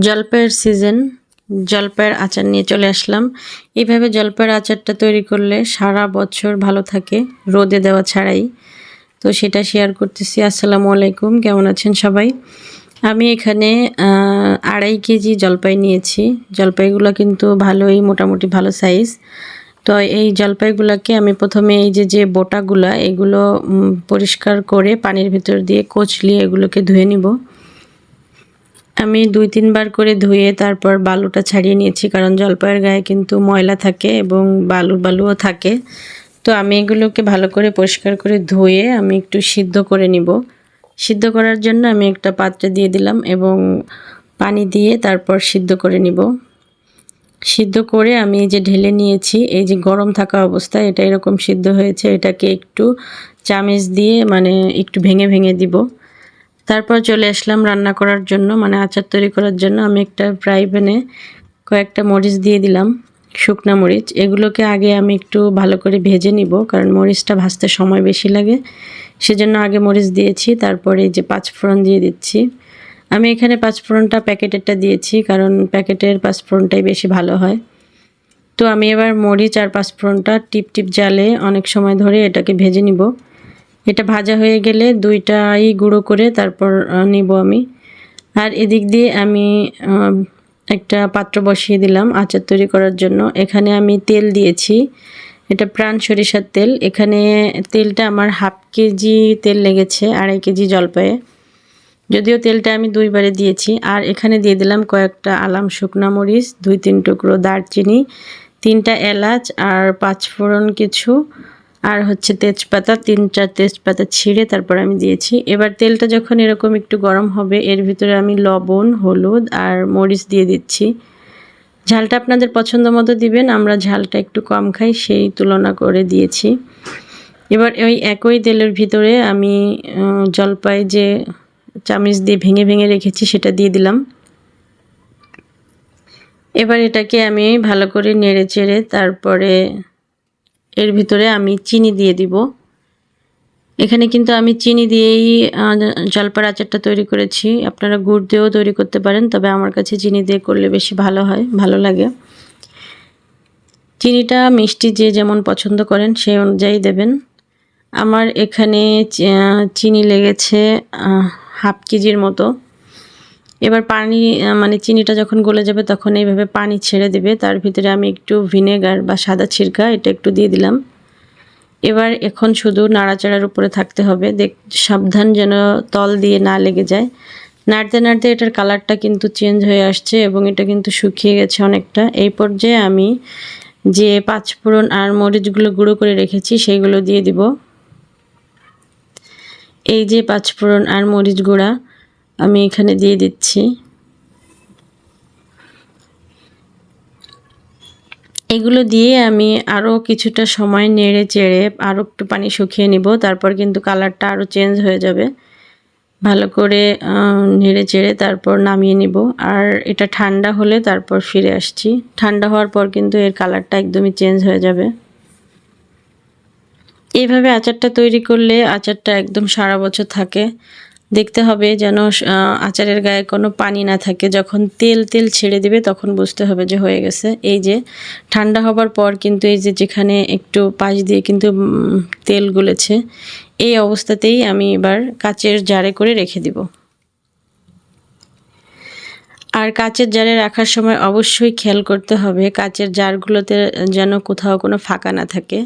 জলপাইয়ের সিজন, জলপাইয়ের আচার নিয়ে চলে আসলাম। এইভাবে জলপাইয়ের আচারটা তৈরি করলে সারা বছর ভালো থাকে, রোদে দেওয়া ছাড়াই। তো সেটা শেয়ার করতেছি। আসসালামু আলাইকুম, কেমন আছেন সবাই? আমি এখানে 2.5 কেজি জলপাই নিয়েছি। জলপাইগুলো কিন্তু ভালোই, মোটামুটি ভালো সাইজ। তো এই জলপাইগুলোকে আমি প্রথমে এই যে বোটাগুলা, এগুলো পরিষ্কার করে পানির ভিতর দিয়ে কচলিয়ে এগুলোকে ধুয়ে নিব। আমি 2-3 বার করে ধুয়ে তারপর বালুটা ছাড়িয়ে নিয়েছি, কারণ জলপাইয়ের গায়ে কিন্তু ময়লা থাকে এবং বালুও থাকে। তো আমি এগুলোকে ভালো করে পরিষ্কার করে ধুয়ে আমি একটু সিদ্ধ করে নিব। সিদ্ধ করার জন্য আমি একটা পাত্রে দিয়ে দিলাম এবং পানি দিয়ে তারপর সিদ্ধ করে নিব। সিদ্ধ করে আমি এই যে ঢেলে নিয়েছি, এই যে গরম থাকা অবস্থায় এটা এরকম সিদ্ধ হয়েছে। এটাকে একটু চামচ দিয়ে একটু ভেঙে ভেঙে দিব। তারপর চলে আসলাম রান্না করার জন্য, আচার তৈরি করার জন্য। আমি একটা ফ্রাই প্যানে কয়েকটা মরিচ দিয়ে দিলাম, শুকনা মরিচ। এগুলোকে আগে আমি একটু ভালো করে ভেজে নিব, কারণ মরিচটা ভাজতে সময় বেশি লাগে, সেজন্য আগে মরিচ দিয়েছি। তারপরে এই যে 5 ফোড়ন দিয়ে দিচ্ছি। আমি এখানে 5 ফোড়নটা প্যাকেটেরটা দিয়েছি, কারণ প্যাকেটের 5 ফোড়নটাই বেশি ভালো হয়। তো আমি এবার মরিচ আর 5 ফোড়নটা টিপ টিপ জালে অনেক সময় ধরে এটাকে ভেজে নিব। এটা ভাজা হয়ে গেলে দুইটাই গুঁড়ো করে তারপর নিব আমি। আর এদিক দিয়ে আমি একটা পাত্র বসিয়ে দিলাম আচার তৈরি করার জন্য। এখানে আমি তেল দিয়েছি, এটা প্রাণ সরিষার তেল। এখানে তেলটা আমার 1/2 কেজি তেল লেগেছে 2.5 কেজি জলপাইয়ে, যদিও তেলটা আমি 2 বারে দিয়েছি। আর এখানে দিয়ে দিলাম কয়েকটা আলাম শুকনা মরিচ, 2-3 টুকরো দারচিনি, 3টা এলাচ আর 5 ফোড়ন কিছু, আর হচ্ছে তেজপাতা, 3-4 তেজপাতা ছিঁড়ে তারপর আমি দিয়েছি। এবার তেলটা যখন এরকম একটু গরম হবে, এর ভিতরে আমি লবণ, হলুদ আর মরিচ দিয়ে দিচ্ছি। ঝালটা আপনাদের পছন্দ মতো দিবেন, আমরা ঝালটা একটু কম খাই, সেই তুলনা করে দিয়েছি। এবার ওই একই তেলের ভিতরে আমি জলপাই যে চামচ দিয়ে ভেঙে ভেঙে রেখেছি সেটা দিয়ে দিলাম। এবার এটাকে আমি ভালো করে নেড়ে চেড়ে তারপরে এর ভিতরে আমি চিনি দিয়ে দিব। এখানে কিন্তু আমি চিনি দিয়েই জলপাইয়ের আচারটা তৈরি করেছি। আপনারা গুড় দিয়েও তৈরি করতে পারেন, তবে আমার কাছে চিনি দিয়ে করলে বেশি ভালো হয়, ভালো লাগে। চিনিটা মিষ্টি যে যেমন পছন্দ করেন সেই অনুযায়ী দেবেন। আমার এখানে চিনি লেগেছে 1/2 কেজির মতো। এবার পানি চিনিটা যখন গলে যাবে তখন এইভাবে পানি ছেড়ে দেবে। তার ভিতরে আমি একটু ভিনেগার বা সাদা সিরকা এটা একটু দিয়ে দিলাম। এবার এখন শুধু নাড়াচাড়ার উপরে থাকতে হবে, সাবধান যেন তল দিয়ে না লেগে যায়। নাড়তে নাড়তে এটার কালারটা কিন্তু চেঞ্জ হয়ে আসছে এবং এটা কিন্তু শুকিয়ে গেছে অনেকটা। এই পর্যায়ে আমি যে 5 ফোড়ন আর মরিচগুলো গুঁড়ো করে রেখেছি সেইগুলো দিয়ে দিব। এই যে 5 ফোড়ন আর মরিচ গুঁড়া আমি এখানে দিয়ে দিচ্ছি। এগুলো দিয়ে আমি আরও কিছুটা সময় নেড়ে চেড়ে আরও একটু পানি শুকিয়ে নিব, তারপর কিন্তু কালারটা আরও চেঞ্জ হয়ে যাবে। ভালো করে নেড়ে চেড়ে তারপর নামিয়ে নিব। আর এটা ঠান্ডা হলে তারপর ফিরে আসছি। ঠান্ডা হওয়ার পর কিন্তু এর কালারটা একদমই চেঞ্জ হয়ে যাবে। এইভাবে আচারটা তৈরি করলে আচারটা একদম সারা বছর থাকে। দেখতে হবে যেন আচারের গায়ে কোনো পানি না থাকে। যখন তেল ছেড়ে দিবে তখন বুঝতে হবে যে হয়ে গেছে। এই যে ঠান্ডা হবার পর কিন্তু এই যে যেখানে একটু পাশ দিয়ে কিন্তু তেল গলেছে, এই অবস্থাতেই আমি এবার কাচের জারে করে রেখে দিব। আর কাচের জারে রাখার সময় অবশ্যই খেয়াল করতে হবে কাচের জারগুলোতে যেন কোথাও কোনো ফাঁকা না থাকে,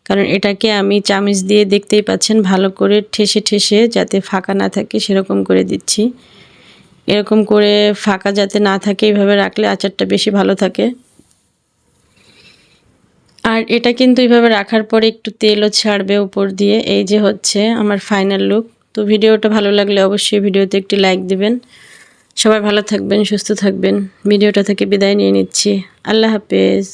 কারণ এটাকে আমি চামচ দিয়ে দেখতেই পাচ্ছেন ভালো করে ঠেসে ঠেসে যাতে ফাঁকা না থাকে সেরকম করে দিচ্ছি। এরকম করে ফাঁকা যাতে না থাকে এইভাবে রাখলে আচারটা বেশি ভালো থাকে। আর এটা কিন্তু এইভাবে রাখার পরে একটু তেলও ছাড়বে উপর দিয়ে। এই যে হচ্ছে আমার ফাইনাল লুক। তো ভিডিওটা ভালো লাগলে অবশ্যই ভিডিওতে একটি লাইক দিবেন। সবাই ভালো থাকবেন, সুস্থ থাকবেন। ভিডিওটা থেকে বিদায় নিয়ে নিচ্ছি। আল্লাহ হাফেজ।